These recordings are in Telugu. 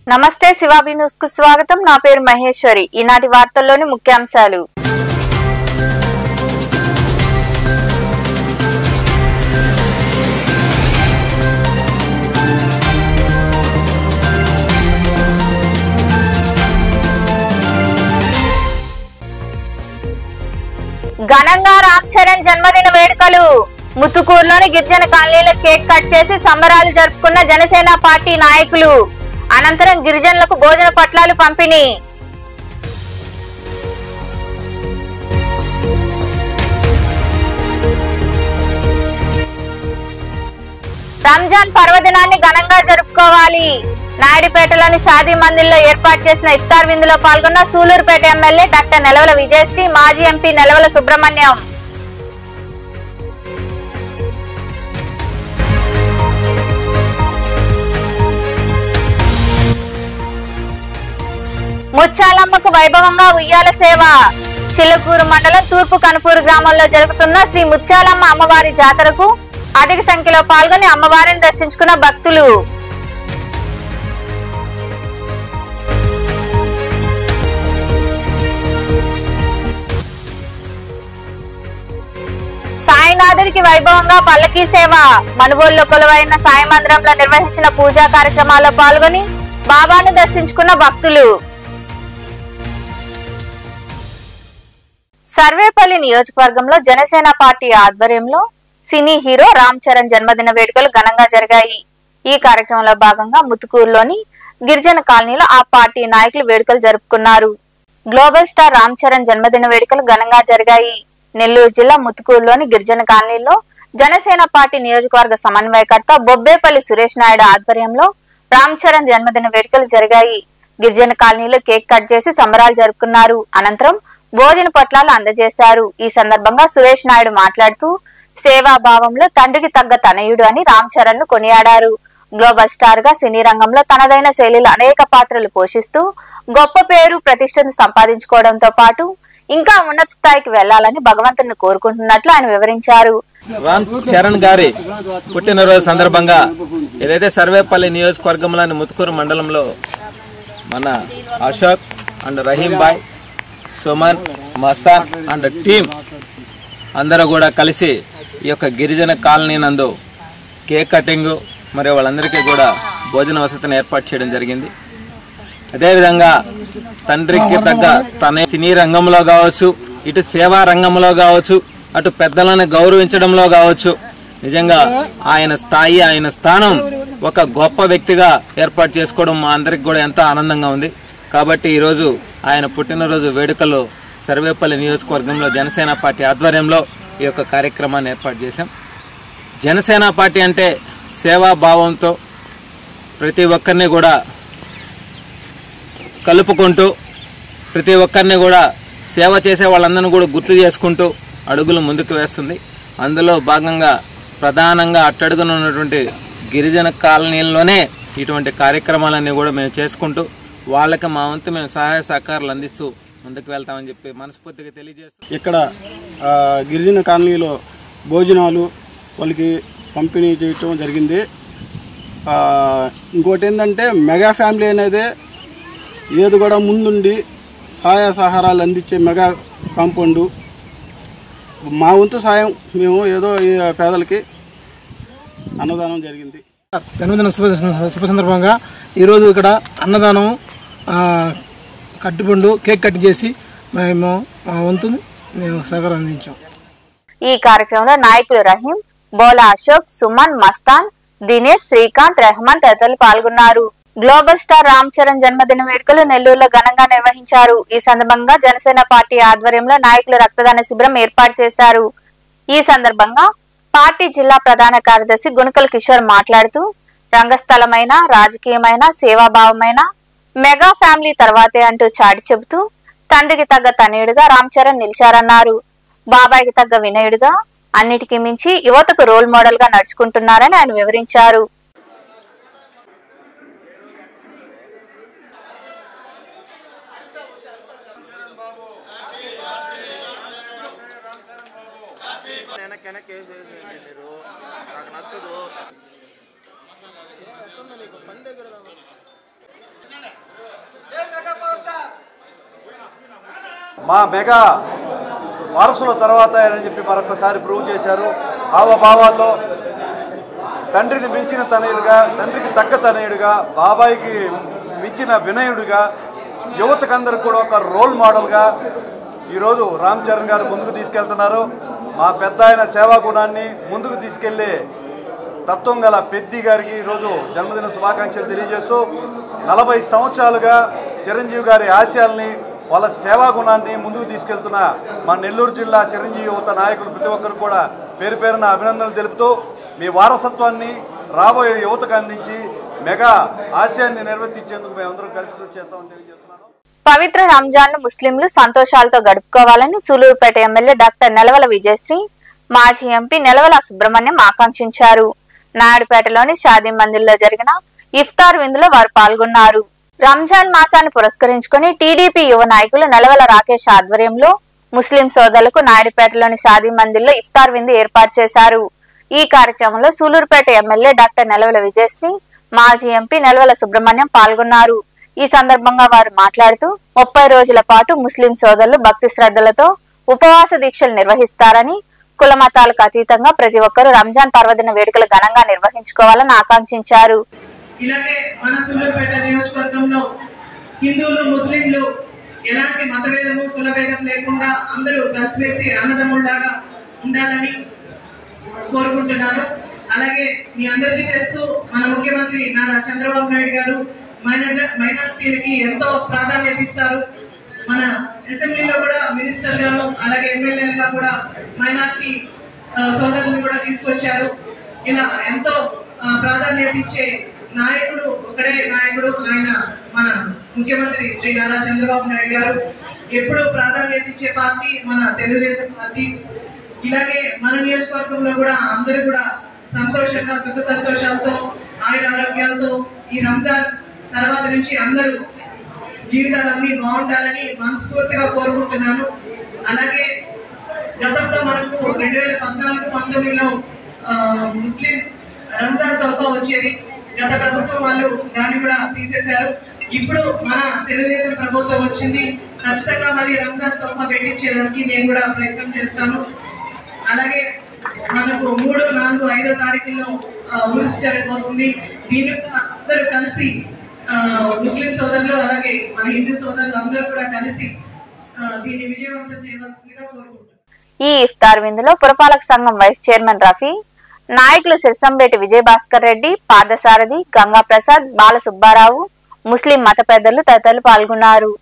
నమస్తే శివాబి న్యూస్ కు స్వాగతం. నా పేరు మహేశ్వరి. ఈనాటి వార్తల్లోని ముఖ్యాంశాలు. ఘనంగా రామ్ చరణ్ జన్మదిన వేడుకలు. ముత్తుకూరులోని గిరిజన కాలనీలో కేక్ కట్ చేసి సంబరాలు జరుపుకున్న జనసేన పార్టీ నాయకులు. అనంతరం గిరిజనులకు భోజన పట్లాలు పంపిణీ. రంజాన్ పర్వదినాన్ని ఘనంగా జరుపుకోవాలి. నాయుడుపేటలోని షాదీ మందిర్లో ఏర్పాటు చేసిన ఇఫ్తార్ విందులో పాల్గొన్న సూలూరుపేట ఎమ్మెల్యే డాక్టర్ నెలవల విజయశ్రీ, మాజీ ఎంపీ నెలవల సుబ్రహ్మణ్యం. ముచ్చాలమ్మకు వైభవంగా ఉయ్యాల సేవ. చిలుకూరు మండలం తూర్పు కనుపూరు గ్రామంలో జరుగుతున్న శ్రీ ముచ్చాలమ్మ అమ్మవారి జాతరకు అధిక సంఖ్యలో పాల్గొని అమ్మవారిని దర్శించుకున్న భక్తులు. సాయినాథుడికి వైభవంగా పల్లకీ సేవ. మనుబోలులో కొలువైన సాయి మందిరంలో నిర్వహించిన పూజా కార్యక్రమాల్లో పాల్గొని బాబాను దర్శించుకున్న భక్తులు. సర్వేపల్లి నియోజకవర్గంలో జనసేన పార్టీ ఆధ్వర్యంలో సినీ హీరో రామ్ చరణ్ జన్మదిన వేడుకలు ఘనంగా జరిగాయి. ఈ కార్యక్రమంలో భాగంగా ముత్తుకూరులోని గిరిజన కాలనీలో ఆ పార్టీ నాయకులు వేడుకలు జరుపుకున్నారు. గ్లోబల్ స్టార్ రామ్ చరణ్ జన్మదిన వేడుకలు ఘనంగా జరిగాయి. నెల్లూరు జిల్లా ముత్తుకూరులోని గిరిజన కాలనీలో జనసేన పార్టీ నియోజకవర్గ సమన్వయకర్త బొబ్బేపల్లి సురేష్ నాయుడు ఆధ్వర్యంలో రామ్ చరణ్ జన్మదిన వేడుకలు జరిగాయి. గిరిజన కాలనీలో కేక్ కట్ చేసి సంబరాలు జరుపుకున్నారు. అనంతరం భోజన పట్లాలు అందజేశారు. ఈ సందర్భంగా సురేష్ నాయుడు మాట్లాడుతూ సేవాభావంలో తండ్రికి తగ్గ తనయుడు అని రామ్ చరణ్ ను కొనియాడారు. గ్లోబల్ స్టార్ గా సినీ రంగంలో తనదైన శైలిలో అనేక పాత్రలు పోషిస్తూ గొప్ప పేరు ప్రతిష్టను సంపాదించుకోవడంతో పాటు ఇంకా ఉన్నత స్థాయికి వెళ్లాలని భగవంతుని కోరుకుంటున్నట్లు ఆయన వివరించారు. రామ్ చరణ్ గారి పుట్టినరోజు సందర్భంగా ఏదైతే సర్వేపల్లి నియోజకవర్గంలోని ముత్తుకూరు మండలంలో మన Ashok and Rahim bhai, Suman, Mastan and team అందరూ కూడా కలిసి ఈ యొక్క గిరిజన కాలనీ నందు కేక్ కటింగ్ మరియు వాళ్ళందరికీ కూడా భోజన వసతిని ఏర్పాటు చేయడం జరిగింది. అదేవిధంగా తండ్రికి తగ్గ తన సినీ రంగంలో కావచ్చు, ఇటు సేవా రంగంలో కావచ్చు, అటు పెద్దలను గౌరవించడంలో కావచ్చు, నిజంగా ఆయన స్థాయి, ఆయన స్థానం ఒక గొప్ప వ్యక్తిగా ఏర్పాటు చేసుకోవడం మా అందరికి కూడా ఎంతో ఆనందంగా ఉంది. కాబట్టి ఈరోజు ఆయన పుట్టినరోజు వేడుకలు సర్వేపల్లి నియోజకవర్గంలో జనసేన పార్టీ ఆధ్వర్యంలో ఈ యొక్క కార్యక్రమాన్ని ఏర్పాటు చేశాం. జనసేన పార్టీ అంటే సేవాభావంతో ప్రతి ఒక్కరిని కూడా కలుపుకుంటూ, ప్రతి ఒక్కరిని కూడా సేవ చేసే వాళ్ళందరినీ కూడా గుర్తు చేసుకుంటూ అడుగులు ముందుకు వేస్తుంది. అందులో భాగంగా ప్రధానంగా అట్టడుగున ఉన్నటువంటి గిరిజన కాలనీల్లోనే ఇటువంటి కార్యక్రమాలన్నీ కూడా మేము చేసుకుంటూ వాళ్ళకి మా వంతు మేము సహాయ సహకారాలు అందిస్తూ ముందుకు వెళ్తామని చెప్పి మనస్ఫూర్తిగా తెలియజేస్తాం. ఇక్కడ గిరిజన కాలనీలో భోజనాలు వాళ్ళకి పంపిణీ చేయటం జరిగింది. ఇంకోటి ఏంటంటే మెగా ఫ్యామిలీ అనేది ఏది కూడా ముందుండి సహాయ సహకారాలు అందించే మెగా కాంపౌండు. మా వంతు సాయం మేము ఏదో ఈ పేదలకి అన్నదానం జరిగింది. జన్మదిన శుభ సందర్భంగా ఈరోజు ఇక్కడ అన్నదానం, కట్టిపండు, కేక్ కట్ చేసి మేము మా వంతు మేము సహకారం అందించాం. ఈ కార్యక్రమంలో నాయకులు రహీం, బోలా అశోక్, సుమన్, మస్తాన్, దినేష్, శ్రీకాంత్, రెహమాన్ తదితరులు పాల్గొన్నారు. గ్లోబల్ స్టార్ రామ్ చరణ్ జన్మదిన వేడుకలు నెల్లూరులో ఘనంగా నిర్వహించారు. ఈ సందర్భంగా జనసేన పార్టీ ఆధ్వర్యంలో నాయకులు రక్తదాన శిబిరం ఏర్పాటు చేశారు. ఈ సందర్భంగా పార్టీ జిల్లా ప్రధాన కార్యదర్శి గుణకల్ కిషోర్ మాట్లాడుతూ రంగస్థలమైన, రాజకీయమైన, సేవాభావమైన మెగా ఫ్యామిలీ తర్వాతే అంటూ చాటి చెబుతూ తండ్రికి తగ్గ తనయుడిగా రామ్ చరణ్ నిలిచారన్నారు. బాబాయికి తగ్గ వినయుడిగా, అన్నిటికీ మించి యువతకు రోల్ మోడల్ గా నడుచుకుంటున్నారని ఆయన వివరించారు. మా మెగా వారసుల తర్వాత అని చెప్పి మరొకసారి ప్రూవ్ చేశారు. హావభావాల్లో తండ్రిని మించిన తనయుడిగా, తండ్రికి తగ్గ తనయుడిగా, బాబాయికి మించిన వినయుడిగా, యువతకందరూ కూడా ఒక రోల్ మోడల్గా ఈరోజు రామ్ చరణ్ గారు ముందుకు తీసుకెళ్తున్నారు. మా పెద్ద ఆయన సేవా గుణాన్ని ముందుకు తీసుకెళ్లే తత్వం గల పెద్ది గారికి ఈరోజు జన్మదిన శుభాకాంక్షలు తెలియజేస్తూ 40 సంవత్సరాలుగా చిరంజీవి గారి ఆశయాల్ని, వాళ్ళ సేవా గుణాన్ని ముందుకు తీసుకెళ్తున్న మా నెల్లూరు జిల్లా చిరంజీవి యువత నాయకులు ప్రతి ఒక్కరు కూడా పేరు పేరున అభినందనలు తెలుపుతూ మీ వారసత్వాన్ని రాబోయే యువతకు అందించి మెగా ఆశయాన్ని నిర్వర్తించేందుకు మేమందరం కలిసి కృషి చేస్తామని తెలియజేస్తున్నాను. పవిత్ర రంజాన్ ను ముస్లింలు సంతోషాలతో గడుపుకోవాలని సూలూరుపేట ఎమ్మెల్యే డాక్టర్ నెలవల విజయశ్రీ, మాజీ ఎంపీ నెలవల సుబ్రహ్మణ్యం ఆకాంక్షించారు. నాయుడుపేటలోని షాదీ మందిర్లో జరిగిన ఇఫ్తార్ విందులో వారు పాల్గొన్నారు. రంజాన్ మాసాన్ని పురస్కరించుకుని టీడీపీ యువ నాయకులు నెలవల రాకేష్ ఆధ్వర్యంలో ముస్లిం సోదరులకు నాయుడుపేటలోని షాదీ మందిర్లో ఇఫ్తార్ విందు ఏర్పాటు చేశారు. ఈ కార్యక్రమంలో సూలూరుపేట ఎమ్మెల్యే డాక్టర్ నెలవల విజయశ్రీ, మాజీ ఎంపీ నెలవల సుబ్రహ్మణ్యం పాల్గొన్నారు. ఈ సందర్భంగా వారు మాట్లాడుతూ 30 రోజుల పాటు ముస్లిం సోదరులు భక్తి శ్రద్ధలతో ఉపవాస దీక్షలు నిర్వహిస్తారని, కుల మతాలకు అతీతంగా ప్రతి ఒక్కరూ రంజాన్ పర్వదిన వేడుకలు ఘనంగా నిర్వహించుకోవాలని ఆకాంక్షించారు. ఇలాగే మన సూలూరుపేట నియోజకవర్గంలో హిందువులు, ముస్లింలు ఎలాంటి మతభేదము, కులభేదం లేకుండా అందరూ కలిసివేసి అన్నదమ్ముల్లాగా ఉండాలని కోరుకుంటున్నాను. అలాగే మీ అందరికీ తెలుసు, మన ముఖ్యమంత్రి నారా చంద్రబాబు నాయుడు గారు మైనారిటీలకి ఎంతో ప్రాధాన్యత ఇస్తారు. మన అసెంబ్లీలో కూడా మినిస్టర్ గాను, అలాగే ఎమ్మెల్యేలుగా కూడా మైనారిటీ సోదరులను కూడా తీసుకొచ్చారు. ఇలా ఎంతో ప్రాధాన్యత ఇచ్చే నాయకుడు ఒకడే నాయకుడు, ఆయన మన ముఖ్యమంత్రి శ్రీ నారా చంద్రబాబు నాయుడు గారు. ఎప్పుడు ప్రాధాన్యత ఇచ్చే పార్టీ మన తెలుగుదేశం పార్టీ. ఇలాగే మన నియోజకవర్గంలో కూడా అందరూ కూడా సంతోషంగా, సుఖ సంతోషాలతో, ఆయుర ఆరోగ్యాలతో ఈ రంజాన్ తర్వాత నుంచి అందరూ జీవితాలన్నీ బాగుండాలని మనస్ఫూర్తిగా కోరుకుంటున్నాను. అలాగే గతంలో మనకు 2014-19లో ముస్లిం రంజాన్ తోఫా వచ్చేది. గత ప్రభుత్వం వాళ్ళు దాన్ని కూడా తీసేశారు. ఇప్పుడు మన తెలుగుదేశం ప్రభుత్వం వచ్చింది. ఖచ్చితంగా మరి రంజాన్ తోఫా పెట్టించేదానికి నేను కూడా ప్రయత్నం చేస్తాను. అలాగే మనకు 3, 4, 5వ తారీఖుల్లో ఉరుసు జరగబోతుంది. దీన్ని అందరూ కలిసి ముస్లిం సోదరులు, అలాగే మన హిందూ సోదరులు అందరూ కూడా కలిసి దీన్ని విజయవంతం చేయవలసిందిగా కోరుకుంటున్నాను. ఈ ఇఫ్తార్ విందులో పురపాలక సంఘం వైస్ చైర్మన్ రఫీ, నాయకులు సిరిసంబేటి విజయభాస్కర్ రెడ్డి, పార్థసారథి, గంగా ప్రసాద్, బాల సుబ్బారావు, ముస్లిం మత పెద్దలు తదితరులు పాల్గొన్నారు.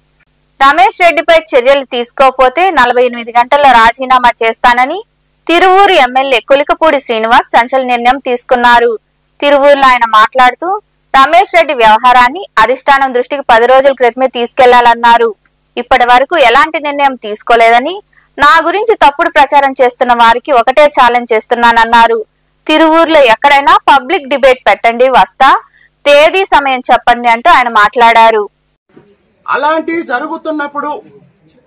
రమేష్ రెడ్డిపై చర్యలు తీసుకోకపోతే 48 గంటల్లో రాజీనామా చేస్తానని తిరువూరు ఎమ్మెల్యే కొలికపూడి శ్రీనివాస్ సంచలన నిర్ణయం తీసుకున్నారు. తిరువూరులో ఆయన మాట్లాడుతూ రమేష్ రెడ్డి వ్యవహారాన్ని అధిష్టానం దృష్టికి 10 రోజుల క్రితమే తీసుకెళ్లాలన్నారు. ఇప్పటి వరకు ఎలాంటి నిర్ణయం తీసుకోలేదని, నా గురించి తప్పుడు ప్రచారం చేస్తున్న వారికి ఒకటే ఛాలెంజ్ చేస్తున్నానన్నారు. తిరువూరులో ఎక్కడైనా పబ్లిక్ డిబేట్ పెట్టండి, వస్తా, తేదీ సమయం చెప్పండి అంటూ ఆయన మాట్లాడారు. అలాంటి జరుగుతున్నప్పుడు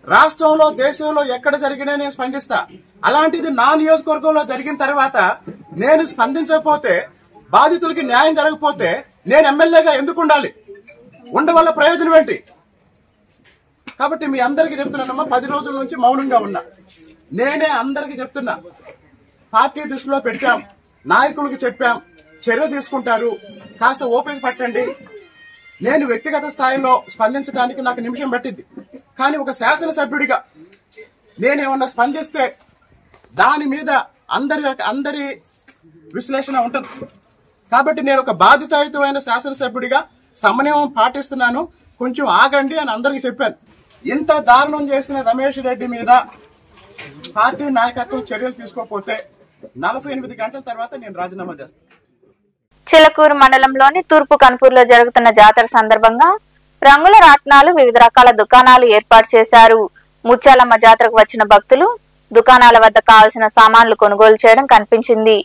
రాష్ట్రంలో, దేశంలో ఎక్కడ జరిగినా నేను స్పందిస్తా. అలాంటిది నా నియోజకవర్గంలో జరిగిన తర్వాత నేను స్పందించకపోతే, బాధితులకి న్యాయం జరగకపోతే నేను ఎమ్మెల్యేగా ఎందుకు ఉండాలి? ఉండవల్ల ప్రయోజనం ఏంటి? కాబట్టి మీ అందరికీ చెప్తున్నానమ్మా, 10 రోజుల నుంచి మౌనంగా ఉన్నా. నేనే అందరికీ చెప్తున్నా, పార్టీ దృష్టిలో పెట్టాం, నాయకులకు చెప్పాం, చర్య తీసుకుంటారు, కాస్త ఓపిక పట్టండి. నేను వ్యక్తిగత స్థాయిలో స్పందించడానికి నాకు నిమిషం పట్టింది. కానీ ఒక శాసనసభ్యుడిగా నేనేమన్నా స్పందిస్తే దాని మీద అందరి విశ్లేషణ ఉంటుంది. కాబట్టి నేను ఒక బాధ్యతాయుతమైన శాసనసభ్యుడిగా సమన్వయం పాటిస్తున్నాను, కొంచెం ఆగండి అని అందరికీ చెప్పాను. ఇంత దారుణం చేసిన రమేష్ రెడ్డి మీద పార్టీ నాయకత్వం చర్యలు తీసుకోకపోతే 48 గంటల తర్వాత నేను రాజీనామా చేస్తాను. చిలకూరు మండలంలోని తూర్పు కన్పూర్లో జరుగుతున్న జాతర సందర్భంగా రంగుల రాట్నాలు, వివిధ రకాల దుకాణాలు ఏర్పాటు చేశారు. ముత్యాలమ్మ జాతరకు వచ్చిన భక్తులు దుకాణాల వద్ద కావలసిన సామాన్లు కొనుగోలు చేయడం కనిపించింది.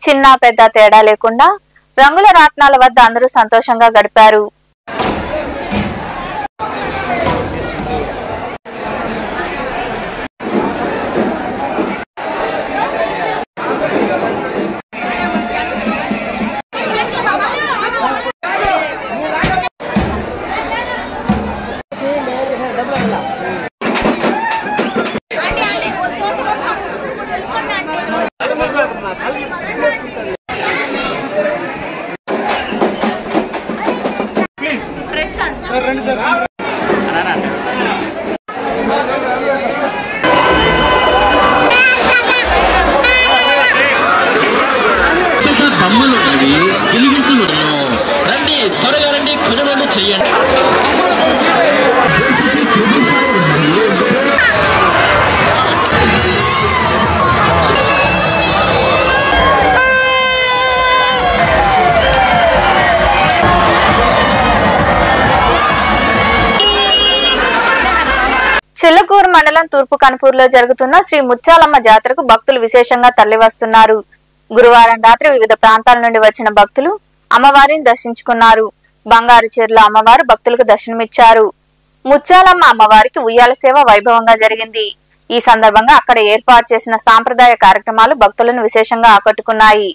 చిన్న పెద్ద తేడా లేకుండా రంగుల రాట్నాల వద్ద అందరూ సంతోషంగా గడిపారు. బొమ్మలు అవి వెలిగించబడును. రండి, త్వరగా రండి, కొనుగోలు చెయ్యండి. చిల్లకూరు మండలం తూర్పు కనుపూరులో జరుగుతున్న శ్రీ ముత్యాలమ్మ జాతరకు భక్తులు విశేషంగా తరలివస్తున్నారు. గురువారం రాత్రి వివిధ ప్రాంతాల నుండి వచ్చిన భక్తులు అమ్మవారిని దర్శించుకున్నారు. బంగారు చీరలో అమ్మవారు భక్తులకు దర్శనమిచ్చారు. ముత్యాలమ్మ అమ్మవారికి ఉయ్యాల సేవ వైభవంగా జరిగింది. ఈ సందర్భంగా అక్కడ ఏర్పాటు చేసిన సాంప్రదాయ కార్యక్రమాలు భక్తులను విశేషంగా ఆకట్టుకున్నాయి.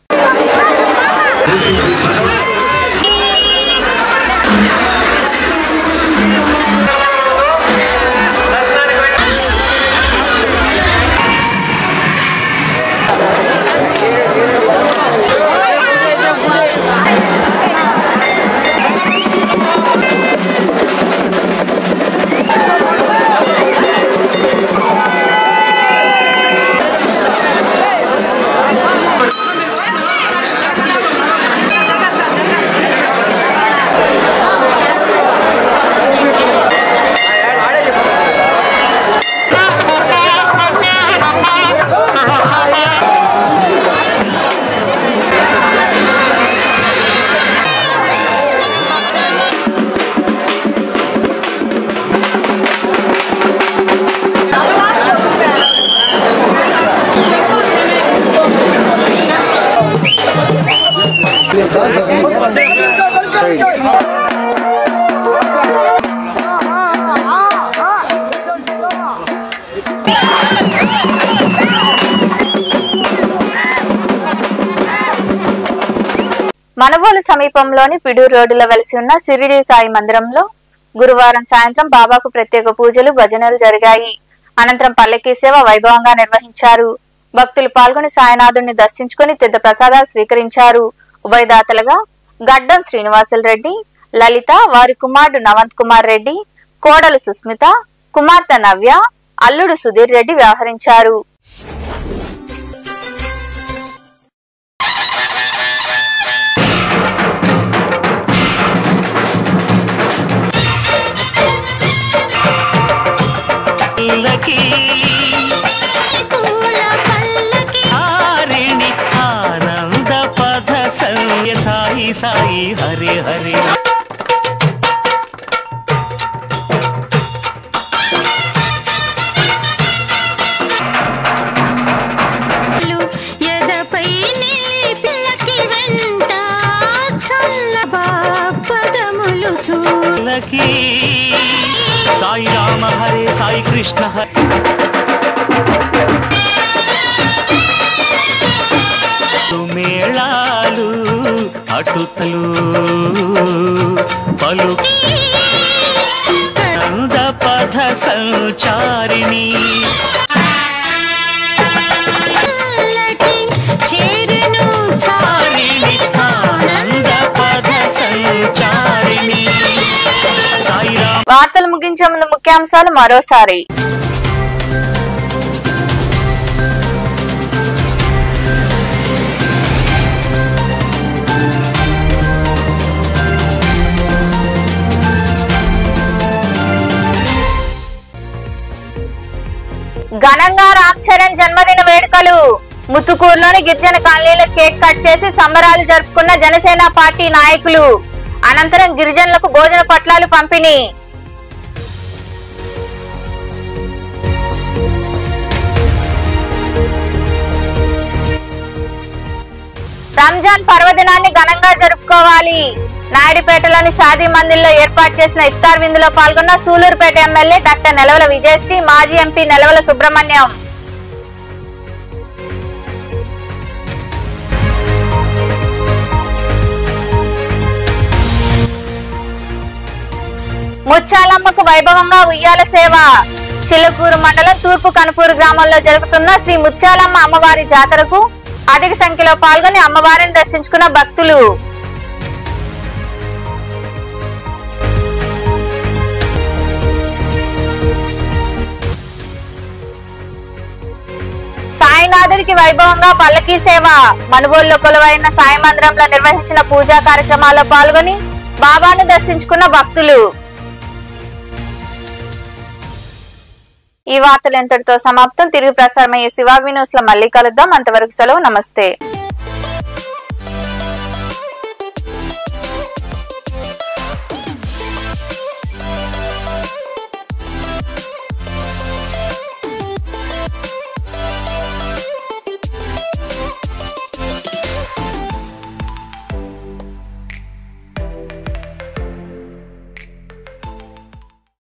మనవోలు సమీపంలోని పిడూరు రోడ్డులో వెలిసి ఉన్న సిరిడి సాయి మందిరంలో గురువారం సాయంత్రం బాబాకు ప్రత్యేక పూజలు భజనలు జరిగాయి. అనంతరం పల్లకీ సేవ వైభవంగా నిర్వహించారు. భక్తులు పాల్గొని సాయినాథుడిని దర్శించుకుని తీర్థ ప్రసాదాలు స్వీకరించారు. ఉభయదాతలుగా గడ్డం శ్రీనివాసులు రెడ్డి, లలిత, వారి కుమారుడు నవంత్ కుమార్ రెడ్డి, కోడలు సుస్మిత, కుమార్తె నవ్య, అల్లుడు సుధీర్ రెడ్డి వ్యవహరించారు. ఆనంద పద సంయ సాయి సాయి హరే హరే ఎదపై పిల్లకి వెంట చల్లబా పదములు చూలకి సాయి రామ హరే సాయి కృష్ణ హరే మేళాలు అటుతలు పలు నంద పథ సంచారిణి చేరును ఆనంద పథ సంచారిణి. వార్తలు ముగించే ముందు ముఖ్యాంశాలు మరోసారి. ఘనంగా రామ్ చరణ్ జన్మదిన వేడుకలు. ముత్తుకూరులోని గిరిజన కాలనీలో కేక్ కట్ చేసి సంబరాలు జరుపుకున్న జనసేన పార్టీ నాయకులు. అనంతరం గిరిజనులకు భోజన పొట్లాలు పంపిణీ. రంజాన్ పర్వదినాన్ని ఘనంగా జరుపుకోవాలి. నాయుడుపేటలోని షాదీ మందిర్లో ఏర్పాటు చేసిన ఇఫ్తార్ విందులో పాల్గొన్న సూలూరుపేట ఎమ్మెల్యే డాక్టర్ నెలవల విజయశ్రీ, మాజీ ఎంపీ నెలవల సుబ్రహ్మణ్యం. ముత్యాలమ్మకు వైభవంగా ఉయ్యాల సేవ. చిల్లకూరు మండలం తూర్పు కనుపూరు గ్రామంలో జరుగుతున్న శ్రీ ముత్యాలమ్మ అమ్మవారి జాతరకు అధిక సంఖ్యలో పాల్గొని అమ్మవారిని దర్శించుకున్న భక్తులు. సాయినాథుడికి వైభవంగా పల్లకీ సేవ. మనుబోలులో కొలువైన సాయి మందిరంలో నిర్వహించిన పూజా కార్యక్రమాల్లో పాల్గొని బాబాను దర్శించుకున్న భక్తులు. ఈ వార్తలు ఎంతటితో సమాప్తం. తిరిగి ప్రసారమయ్యే శివాగ్వి న్యూస్ లో మళ్ళీ కలుద్దాం. అంతవరకు సెలవు. నమస్తే.